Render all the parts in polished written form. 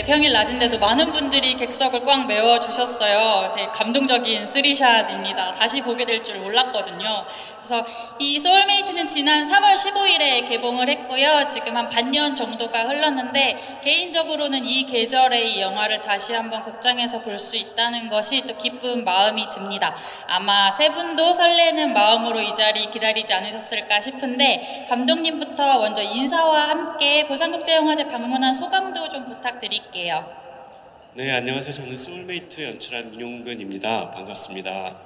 평일 낮인데도 많은 분들이 객석을 꽉 메워주셨어요. 되게 감동적인 쓰리샷입니다. 다시 보게 될 줄 몰랐거든요. 그래서 이 소울메이트는 지난 3월 15일에 개봉을 했고요. 지금 한 반년 정도가 흘렀는데 개인적으로는 이 계절에 이 영화를 다시 한번 극장에서 볼 수 있다는 것이 또 기쁜 마음이 듭니다. 아마 세 분도 설레는 마음으로 이 자리 기다리지 않으셨을까 싶은데 감독님부터 먼저 인사와 함께 부산국제영화제 방문한 소감도 좀 부탁드릴게요. 네, 안녕하세요. 저는 소울메이트 연출한 민용근입니다. 반갑습니다.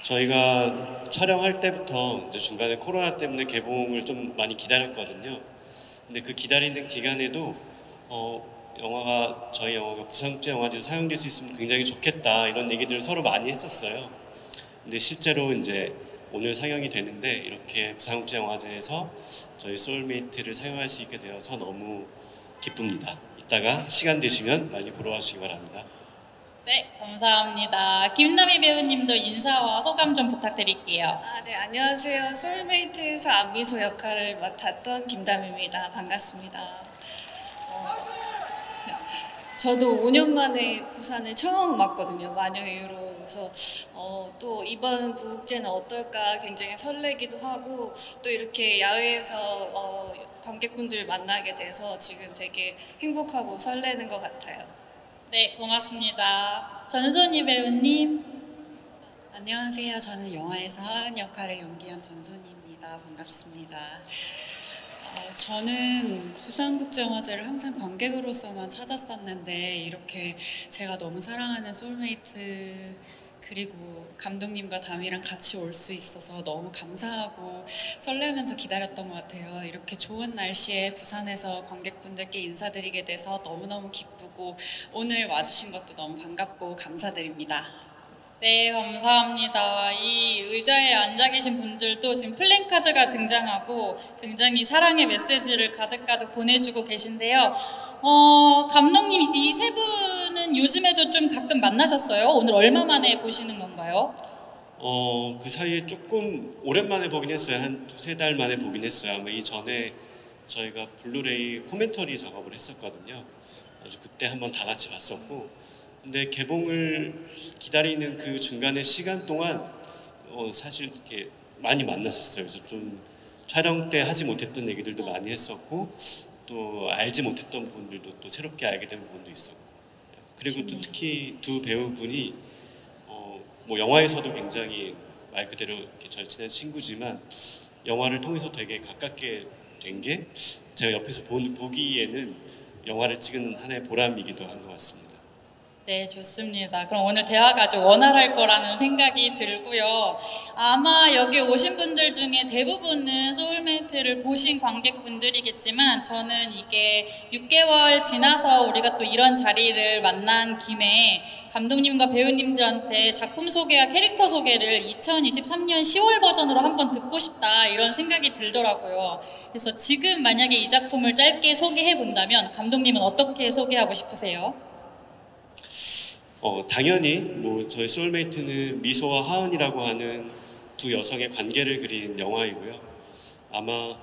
저희가 촬영할 때부터 이제 중간에 코로나 때문에 개봉을 좀 많이 기다렸거든요. 근데 그 기다리는 기간에도 저희 영화가 부산국제영화제에서 상영될 수 있으면 굉장히 좋겠다 이런 얘기들을 서로 많이 했었어요. 근데 실제로 이제 오늘 상영이 되는데 이렇게 부산국제영화제에서 저희 소울메이트를 상영할 수 있게 되어서 너무 기쁩니다. 이따가 시간 되시면 많이 보러 와주시기 바랍니다. 네, 감사합니다. 김나미 배우님도 인사와 소감 좀 부탁드릴게요. 네, 안녕하세요. 소울메이트에서 안미소 역할을 맡았던 김담입니다. 반갑습니다. 저도 5년 만에 부산을 처음 왔거든요. 마녀의 이유로. 그래서 또 이번 부국제는 어떨까 굉장히 설레기도 하고 또 이렇게 야외에서 관객분들 만나게 돼서 지금 되게 행복하고 설레는 것 같아요. 네, 고맙습니다. 전소니 배우님. 안녕하세요. 저는 영화에서 하은 역할을 연기한 전소니입니다. 반갑습니다. 저는 부산국제영화제를 항상 관객으로서만 찾았었는데 이렇게 제가 너무 사랑하는 소울메이트 그리고 감독님과 담이랑 같이 올 수 있어서 너무 감사하고 설레면서 기다렸던 것 같아요. 이렇게 좋은 날씨에 부산에서 관객분들께 인사드리게 돼서 너무너무 기쁘고 오늘 와주신 것도 너무 반갑고 감사드립니다. 네, 감사합니다. 이 의자에 앉아 계신 분들도 지금 플랜카드가 등장하고 굉장히 사랑의 메시지를 가득가득 보내주고 계신데요. 감독님, 이 세 분은 요즘에도 좀 가끔 만나셨어요? 오늘 얼마 만에 보시는 건가요? 그 사이에 조금 오랜만에 보긴 했어요. 한 두세 달 만에 보긴 했어요. 아마 이전에 저희가 블루레이 코멘터리 작업을 했었거든요. 그래서 그때 한번 다 같이 봤었고 근데 개봉을 기다리는 그 중간의 시간 동안 사실 이렇게 많이 만났었어요. 그래서 좀 촬영 때 하지 못했던 얘기들도 많이 했었고 또 알지 못했던 부분들도 또 새롭게 알게 된 부분도 있었고 그리고 또 특히 두 배우분이 뭐 영화에서도 굉장히 말 그대로 이렇게 절친한 친구지만 영화를 통해서 되게 가깝게 된 게 제가 옆에서 보기에는 영화를 찍은 하나의 보람이기도 한 것 같습니다. 네, 좋습니다. 그럼 오늘 대화가 아주 원활할 거라는 생각이 들고요. 아마 여기 오신 분들 중에 대부분은 소울메이트를 보신 관객분들이겠지만 저는 이게 6개월 지나서 우리가 또 이런 자리를 만난 김에 감독님과 배우님들한테 작품 소개와 캐릭터 소개를 2023년 10월 버전으로 한번 듣고 싶다 이런 생각이 들더라고요. 그래서 지금 만약에 이 작품을 짧게 소개해 본다면 감독님은 어떻게 소개하고 싶으세요? 당연히 뭐 저희 소울메이트는 미소와 하은이라고 하는 두 여성의 관계를 그린 영화이고요. 아마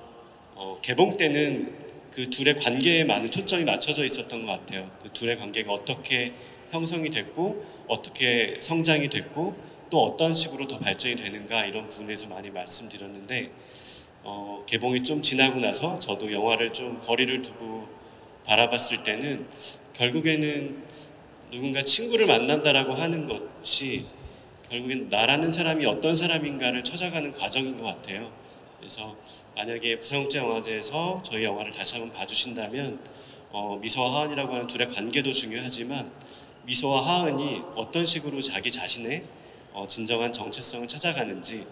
개봉 때는 그 둘의 관계에 많은 초점이 맞춰져 있었던 것 같아요. 그 둘의 관계가 어떻게 형성이 됐고 어떻게 성장이 됐고 또 어떤 식으로 더 발전이 되는가 이런 부분에서 많이 말씀드렸는데 개봉이 좀 지나고 나서 저도 영화를 좀 거리를 두고 바라봤을 때는 결국에는 누군가 친구를 만난다라고 하는 것이 결국엔 나라는 사람이 어떤 사람인가를 찾아가는 과정인 것 같아요. 그래서 만약에 부산국제영화제에서 저희 영화를 다시 한번 봐주신다면 미소와 하은이라고 하는 둘의 관계도 중요하지만 미소와 하은이 어떤 식으로 자기 자신의 진정한 정체성을 찾아가는지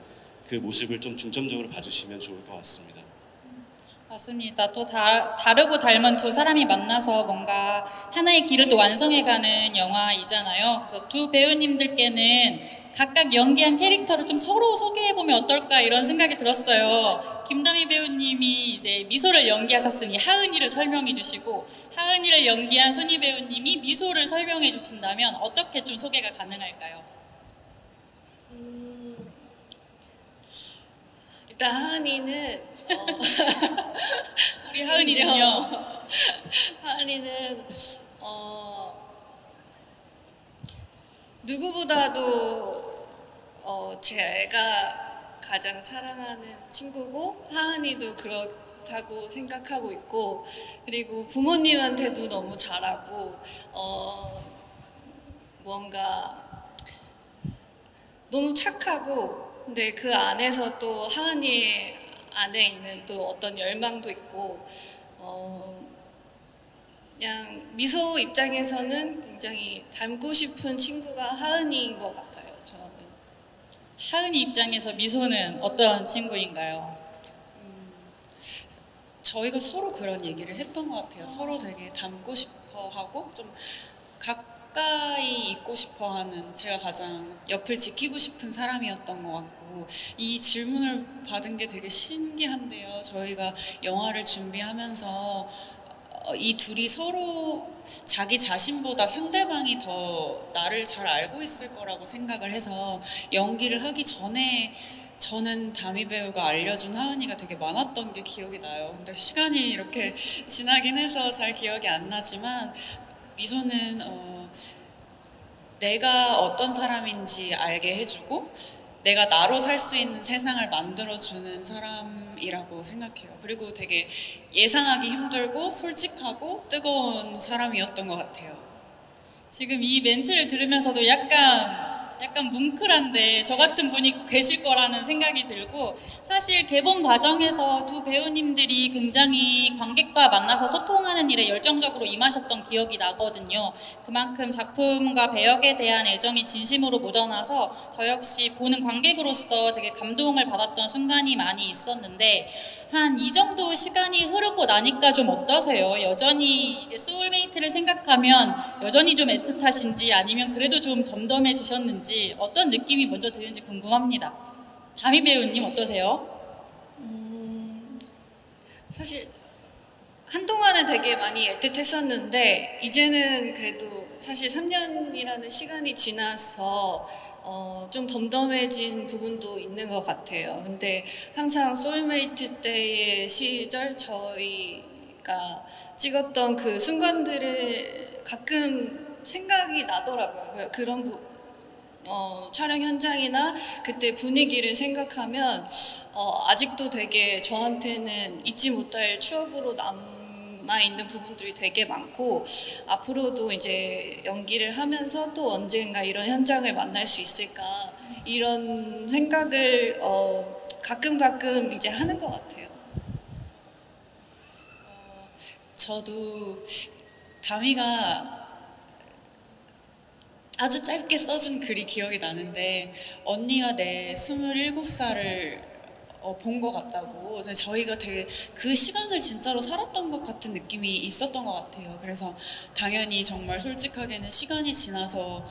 그 모습을 좀 중점적으로 봐주시면 좋을 것 같습니다. 맞습니다. 또 다르고 닮은 두 사람이 만나서 뭔가 하나의 길을 또 완성해가는 영화이잖아요. 그래서 두 배우님들께는 각각 연기한 캐릭터를 좀 서로 소개해보면 어떨까 이런 생각이 들었어요. 김다미 배우님이 이제 미소를 연기하셨으니 하은이를 설명해 주시고 하은이를 연기한 소니 배우님이 미소를 설명해 주신다면 어떻게 좀 소개가 가능할까요? 일단 하은이는 우리 하은이는요. 하은이는 누구보다도 제가 가장 사랑하는 친구고 하은이도 그렇다고 생각하고 있고, 그리고 부모님한테도 너무 잘하고 뭔가 너무 착하고, 근데 그 안에서 또 하은이 안에 있는 또 어떤 열망도 있고, 그냥 미소 입장에서는 굉장히 닮고 싶은 친구가 하은이인 것 같아요, 저는. 하은이 입장에서 미소는 어떤 친구인가요? 저희가 서로 그런 얘기를 했던 것 같아요. 서로 되게 닮고 싶어 하고 좀 가까이 있고 싶어 하는, 제가 가장 옆을 지키고 싶은 사람이었던 것 같고, 이 질문을 받은 게 되게 신기한데요. 저희가 영화를 준비하면서 이 둘이 서로 자기 자신보다 상대방이 더 나를 잘 알고 있을 거라고 생각을 해서 연기를 하기 전에 저는 다미 배우가 알려준 하은이가 되게 많았던 게 기억이 나요. 근데 시간이 이렇게 지나긴 해서 잘 기억이 안 나지만, 미소는 내가 어떤 사람인지 알게 해주고 내가 나로 살 수 있는 세상을 만들어주는 사람이라고 생각해요. 그리고 되게 예상하기 힘들고 솔직하고 뜨거운 사람이었던 것 같아요. 지금 이 멘트를 들으면서도 약간 뭉클한데 저 같은 분이 꼭 계실 거라는 생각이 들고, 사실 개봉 과정에서 두 배우님들이 굉장히 관객과 만나서 소통하는 일에 열정적으로 임하셨던 기억이 나거든요. 그만큼 작품과 배역에 대한 애정이 진심으로 묻어나서 저 역시 보는 관객으로서 되게 감동을 받았던 순간이 많이 있었는데, 한 이 정도 시간이 흐르고 나니까 좀 어떠세요? 여전히 이제 소울메이트를 생각하면 여전히 좀 애틋하신지 아니면 그래도 좀 덤덤해지셨는지 어떤 느낌이 먼저 드는지 궁금합니다. 다미 배우님 어떠세요? 사실 한동안은 되게 많이 애틋했었는데 이제는 그래도 사실 3년이라는 시간이 지나서 좀 덤덤해진 부분도 있는 것 같아요. 근데 항상 소울메이트 때의 시절 저희가 찍었던 그 순간들을 가끔 생각이 나더라고요. 그런 촬영 현장이나 그때 분위기를 생각하면 아직도 되게 저한테는 잊지 못할 추억으로 남아있는 부분들이 되게 많고, 앞으로도 이제 연기를 하면서 또 언젠가 이런 현장을 만날 수 있을까 이런 생각을 가끔 이제 하는 것 같아요. 저도 다미가 아주 짧게 써준 글이 기억이 나는데, 언니가 내 27살을 본 것 같다고. 근데 저희가 되게 그 시간을 진짜로 살았던 것 같은 느낌이 있었던 것 같아요. 그래서 당연히 정말 솔직하게는 시간이 지나서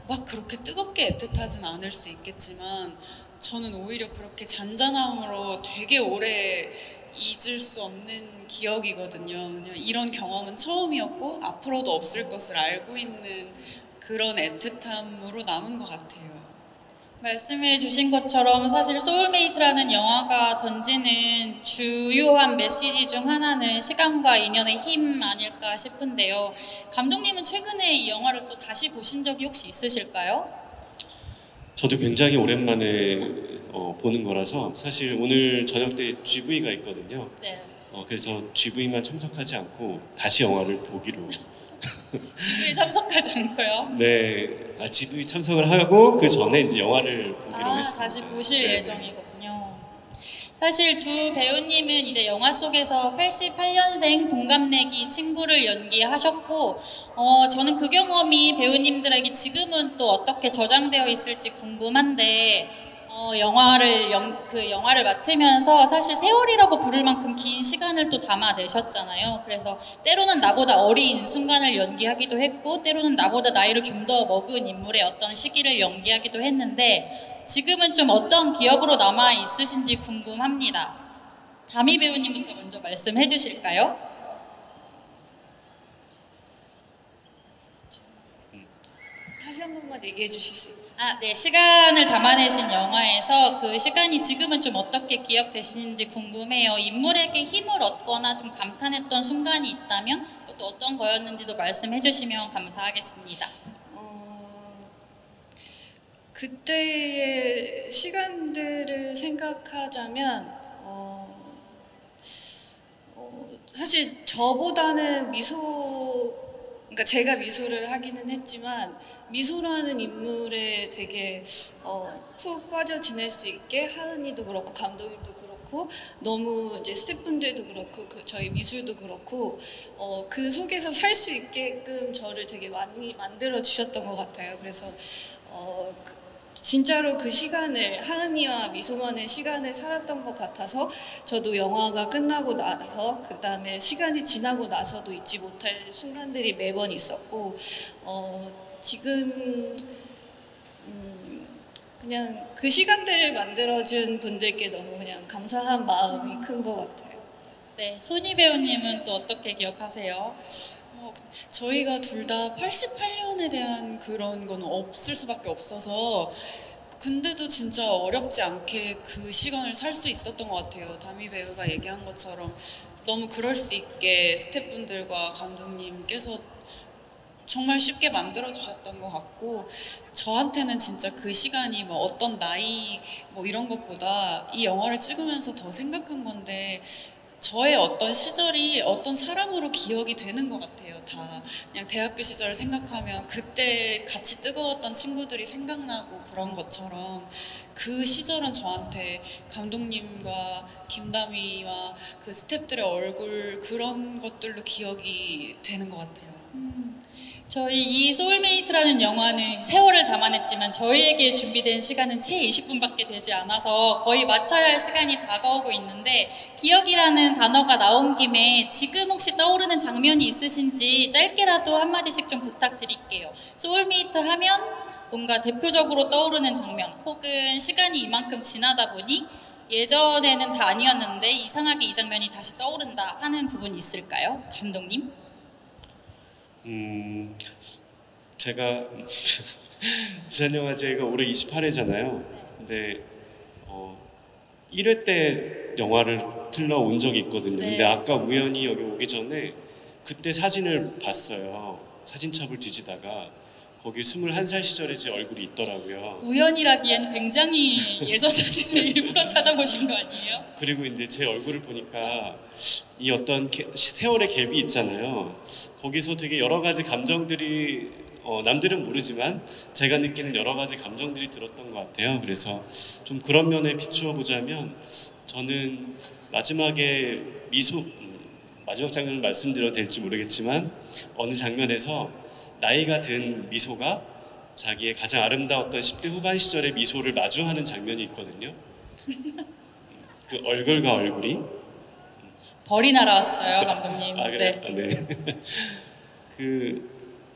막 그렇게 뜨겁게 애틋하진 않을 수 있겠지만, 저는 오히려 그렇게 잔잔함으로 되게 오래 잊을 수 없는 기억이거든요. 그냥 이런 경험은 처음이었고 앞으로도 없을 것을 알고 있는 그런 애틋함으로 남은 것 같아요. 말씀해 주신 것처럼 사실 소울메이트라는 영화가 던지는 주요한 메시지 중 하나는 시간과 인연의 힘 아닐까 싶은데요. 감독님은 최근에 이 영화를 또 다시 보신 적이 혹시 있으실까요? 저도 굉장히 오랜만에 보는 거라서 사실 오늘 저녁 때 GV가 있거든요. 네. 그래서 GV만 참석하지 않고 다시 영화를 보기로. GV에 참석하지 않고요. 네, GV 참석을 하고 그 전에 이제 영화를 보기로 했습니다. 다시 보실 네네. 예정이거든요. 사실 두 배우님은 이제 영화 속에서 88년생 동갑내기 친구를 연기하셨고, 저는 그 경험이 배우님들에게 지금은 또 어떻게 저장되어 있을지 궁금한데, 그 영화를 맡으면서 사실 세월이라고 부를 만큼 긴 시간을 또 담아내셨잖아요. 그래서 때로는 나보다 어린 순간을 연기하기도 했고, 때로는 나보다 나이를 좀 더 먹은 인물의 어떤 시기를 연기하기도 했는데, 지금은 좀 어떤 기억으로 남아 있으신지 궁금합니다. 다미 배우님부터 먼저 말씀해 주실까요? 다시 한 번만 얘기해 주실 수 있나요? 네. 시간을 담아내신 영화에서 그 시간이 지금은 좀 어떻게 기억되시는지 궁금해요. 인물에게 힘을 얻거나 좀 감탄했던 순간이 있다면, 또 또 어떤 거였는지도 말씀해 주시면 감사하겠습니다. 그때의 시간들을 생각하자면 사실 저보다는 그러니까 제가 미소를 하기는 했지만 미소라는 인물에 되게 푹 빠져 지낼 수 있게 하은이도 그렇고 감독님도 그렇고 너무 이제 스태프분들도 그렇고 저희 미술도 그렇고 그 속에서 살 수 있게끔 저를 되게 많이 만들어 주셨던 것 같아요. 그래서 진짜로 그 시간을 하은이와 미소만의 시간을 살았던 것 같아서 저도 영화가 끝나고 나서 그 다음에 시간이 지나고 나서도 잊지 못할 순간들이 매번 있었고 지금 그냥 그 시간들을 만들어준 분들께 너무 그냥 감사한 마음이 큰 것 같아요. 네, 소니 배우님은 또 어떻게 기억하세요? 저희가 둘 다 88년에 대한 그런 건 없을 수밖에 없어서 근데도 진짜 어렵지 않게 그 시간을 살 수 있었던 것 같아요. 다미 배우가 얘기한 것처럼 너무 그럴 수 있게 스태프분들과 감독님께서 정말 쉽게 만들어주셨던 것 같고 저한테는 진짜 그 시간이 뭐 어떤 나이 뭐 이런 것보다 이 영화를 찍으면서 더 생각한 건데 저의 어떤 시절이 어떤 사람으로 기억이 되는 것 같아요. 다 그냥 대학교 시절을 생각하면 그때 같이 뜨거웠던 친구들이 생각나고 그런 것처럼 그 시절은 저한테 감독님과 김다미와 그 스태프들의 얼굴 그런 것들로 기억이 되는 것 같아요. 저희 이 소울메이트라는 영화는 세월을 담아냈지만 저희에게 준비된 시간은 채 20분밖에 되지 않아서 거의 맞춰야 할 시간이 다가오고 있는데 기억이라는 단어가 나온 김에 지금 혹시 떠오르는 장면이 있으신지 짧게라도 한마디씩 좀 부탁드릴게요. 소울메이트 하면 뭔가 대표적으로 떠오르는 장면 혹은 시간이 이만큼 지나다 보니 예전에는 다 아니었는데 이상하게 이 장면이 다시 떠오른다 하는 부분이 있을까요? 감독님? 제가 부산영화제가 올해 28회잖아요. 근데 1회 때 영화를 틀러 온 적이 있거든요. 네. 근데 아까 우연히 여기 오기 전에 그때 사진을 봤어요. 사진첩을 뒤지다가 거기 21살 시절에 제 얼굴이 있더라고요. 우연이라기엔 굉장히 예전 사진을 일부러 찾아보신 거 아니에요? 그리고 이제 제 얼굴을 보니까 이 어떤 세월의 갭이 있잖아요. 거기서 되게 여러 가지 감정들이 남들은 모르지만 제가 느끼는 여러 가지 감정들이 들었던 것 같아요. 그래서 좀 그런 면에 비추어 보자면 저는 마지막에 마지막 장면을 말씀드려도 될지 모르겠지만 어느 장면에서 나이가 든 미소가 자기의 가장 아름다웠던 10대 후반 시절의 미소를 마주하는 장면이 있거든요. 그 얼굴과 얼굴이 벌이 날아왔어요, 감독님. 아 그래요? 네. 네. 그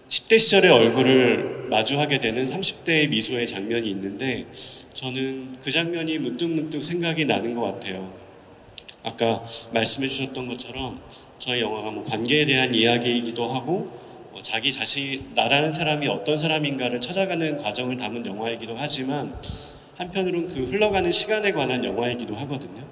10대 시절의 얼굴을 마주하게 되는 30대의 미소의 장면이 있는데 저는 그 장면이 문득문득 생각이 나는 것 같아요. 아까 말씀해 주셨던 것처럼 저희 영화가 뭐 관계에 대한 이야기이기도 하고 자기 자신, 나라는 사람이 어떤 사람인가를 찾아가는 과정을 담은 영화이기도 하지만 한편으로는 그 흘러가는 시간에 관한 영화이기도 하거든요.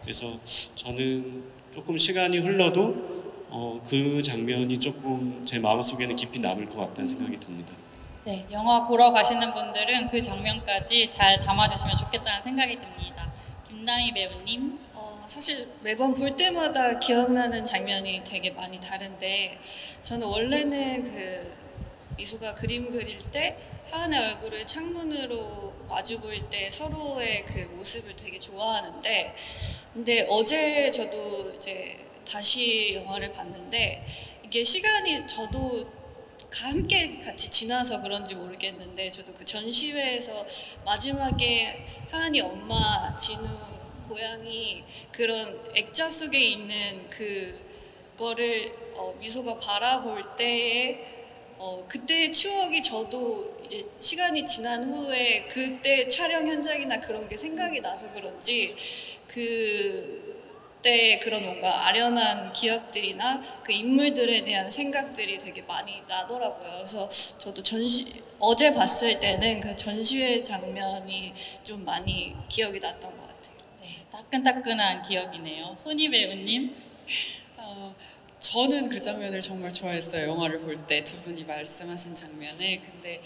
그래서 저는 조금 시간이 흘러도 그 장면이 조금 제 마음속에는 깊이 남을 것 같다는 생각이 듭니다. 네, 영화 보러 가시는 분들은 그 장면까지 잘 담아주시면 좋겠다는 생각이 듭니다. 김다미 배우님. 사실 매번 볼 때마다 기억나는 장면이 되게 많이 다른데 저는 원래는 그 미소가 그림 그릴 때 하은의 얼굴을 창문으로 마주 볼 때 서로의 그 모습을 되게 좋아하는데 근데 어제 저도 이제 다시 영화를 봤는데 이게 시간이 저도 함께 같이 지나서 그런지 모르겠는데 저도 그 전시회에서 마지막에 하은이 엄마 진우 고양이 그런 액자 속에 있는 그거를 미소가 바라볼 때에 그때의 추억이 저도 이제 시간이 지난 후에 그때 촬영 현장이나 그런 게 생각이 나서 그런지 그때 그런 뭔가 아련한 기억들이나 그 인물들에 대한 생각들이 되게 많이 나더라고요. 그래서 저도 어제 봤을 때는 그 전시회 장면이 좀 많이 기억이 났던 것 같아요. 네, 따끈따끈한 기억이네요. 소니 배우님. 저는 그 장면을 정말 좋아했어요. 영화를 볼 때 두 분이 말씀하신 장면을. 근데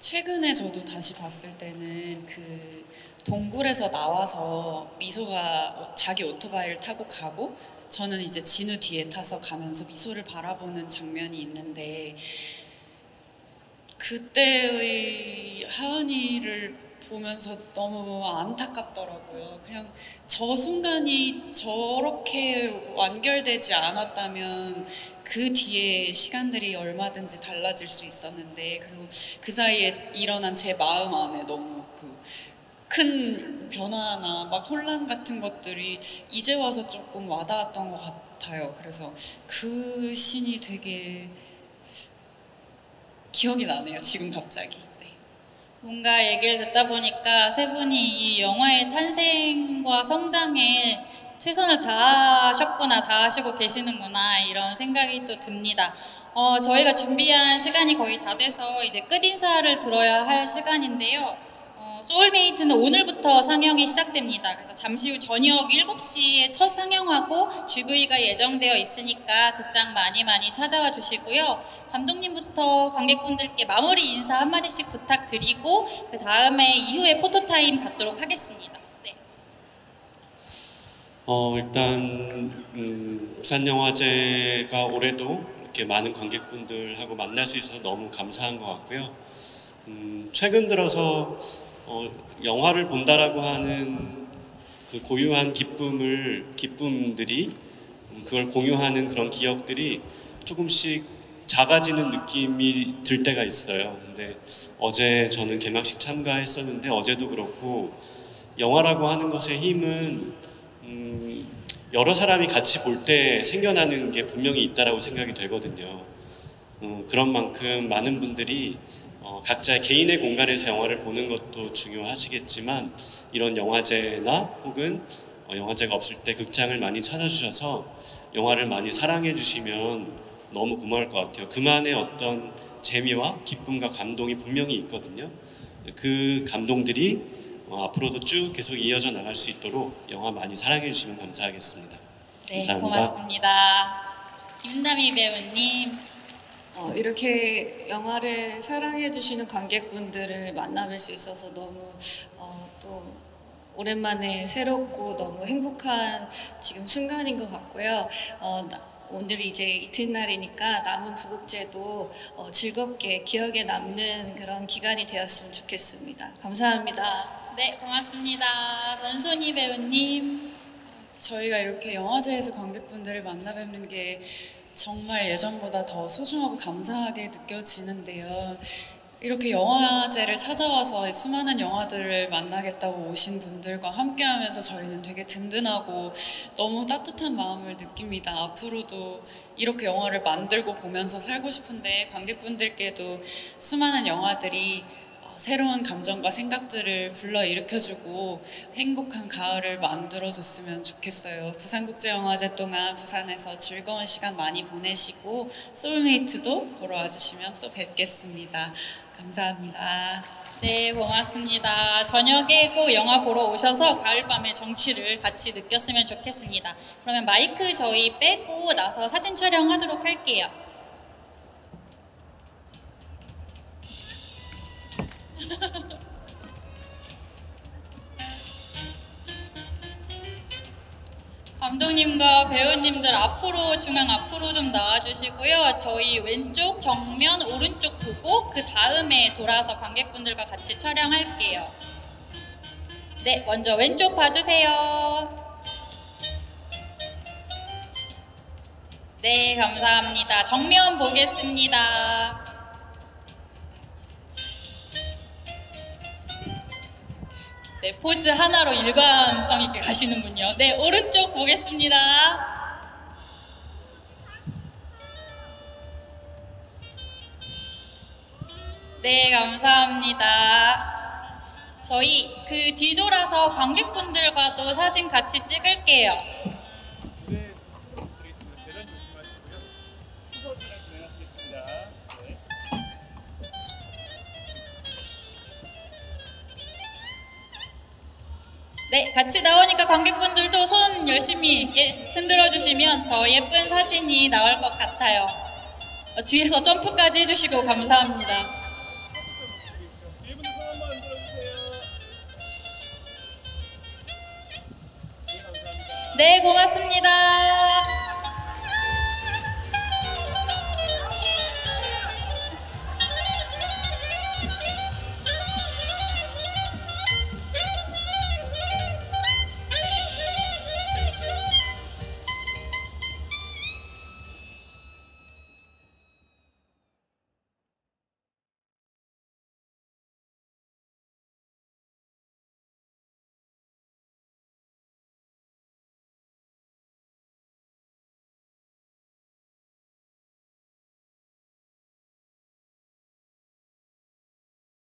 최근에 저도 다시 봤을 때는 그 동굴에서 나와서 미소가 자기 오토바이를 타고 가고 저는 이제 진우 뒤에 타서 가면서 미소를 바라보는 장면이 있는데 그때의 하은이를 보면서 너무 안타깝더라고요. 그냥 저 순간이 저렇게 완결되지 않았다면 그 뒤에 시간들이 얼마든지 달라질 수 있었는데 그리고 그 사이에 일어난 제 마음 안에 너무 큰 변화나 막 혼란 같은 것들이 이제 와서 조금 와닿았던 것 같아요. 그래서 그 신이 되게 기억이 나네요. 지금 갑자기. 네. 뭔가 얘기를 듣다 보니까 세 분이 이 영화의 탄생과 성장에 최선을 다하셨구나, 다하시고 계시는구나 이런 생각이 또 듭니다. 저희가 준비한 시간이 거의 다 돼서 이제 끝인사를 들어야 할 시간인데요. 소울메이트는 오늘부터 상영이 시작됩니다. 그래서 잠시 후 저녁 7시에 첫 상영하고 GV가 예정되어 있으니까 극장 많이 찾아와 주시고요. 감독님부터 관객분들께 마무리 인사 한마디씩 부탁드리고 그 다음에 이후에 포토타임 갖도록 하겠습니다. 네. 일단 부산영화제가 올해도 이렇게 많은 관객분들하고 만날 수 있어서 너무 감사한 것 같고요. 최근 들어서 영화를 본다라고 하는 그 고유한 기쁨들이 그걸 공유하는 그런 기억들이 조금씩 작아지는 느낌이 들 때가 있어요. 근데 어제 저는 개막식 참가했었는데 어제도 그렇고 영화라고 하는 것의 힘은 여러 사람이 같이 볼 때 생겨나는 게 분명히 있다라고 생각이 되거든요. 그런 만큼 많은 분들이 각자의 개인의 공간에서 영화를 보는 것도 중요하시겠지만 이런 영화제나 혹은 영화제가 없을 때 극장을 많이 찾아주셔서 영화를 많이 사랑해 주시면 너무 고마울 것 같아요. 그만의 어떤 재미와 기쁨과 감동이 분명히 있거든요. 그 감동들이 앞으로도 쭉 계속 이어져 나갈 수 있도록 영화 많이 사랑해 주시면 감사하겠습니다. 네, 감사합니다. 고맙습니다. 김남희 배우님. 이렇게 영화를 사랑해주시는 관객분들을 만나뵐 수 있어서 너무 또 오랜만에 새롭고 너무 행복한 지금 순간인 것 같고요. 오늘 이제 이튿날이니까 남은 부국제도 즐겁게 기억에 남는 그런 기간이 되었으면 좋겠습니다. 감사합니다. 네, 고맙습니다. 원손이 배우님. 저희가 이렇게 영화제에서 관객분들을 만나 뵙는 게 정말 예전보다 더 소중하고 감사하게 느껴지는데요. 이렇게 영화제를 찾아와서 수많은 영화들을 만나겠다고 오신 분들과 함께하면서 저희는 되게 든든하고 너무 따뜻한 마음을 느낍니다. 앞으로도 이렇게 영화를 만들고 보면서 살고 싶은데 관객분들께도 수많은 영화들이 새로운 감정과 생각들을 불러일으켜주고 행복한 가을을 만들어줬으면 좋겠어요. 부산국제영화제 동안 부산에서 즐거운 시간 많이 보내시고 소울메이트도 보러 와주시면 또 뵙겠습니다. 감사합니다. 네, 고맙습니다. 저녁에 꼭 영화 보러 오셔서 가을밤의 정취를 같이 느꼈으면 좋겠습니다. 그러면 마이크 저희 빼고 나서 사진 촬영하도록 할게요. 감독님과 배우님들 앞으로 중앙 앞으로 좀 나와주시고요. 저희 왼쪽 정면 오른쪽 보고 그 다음에 돌아서 관객분들과 같이 촬영할게요. 네, 먼저 왼쪽 봐주세요. 네, 감사합니다. 정면 보겠습니다. 네, 포즈 하나로 일관성 있게 가시는군요. 네, 오른쪽 보겠습니다. 네, 감사합니다. 저희 그 뒤돌아서 관객분들과도 사진 같이 찍을게요. 네, 같이 나오니까 관객분들도 손 열심히 흔들어 주시면 더 예쁜 사진이 나올 것 같아요. 뒤에서 점프까지 해주시고 감사합니다. 네, 고맙습니다.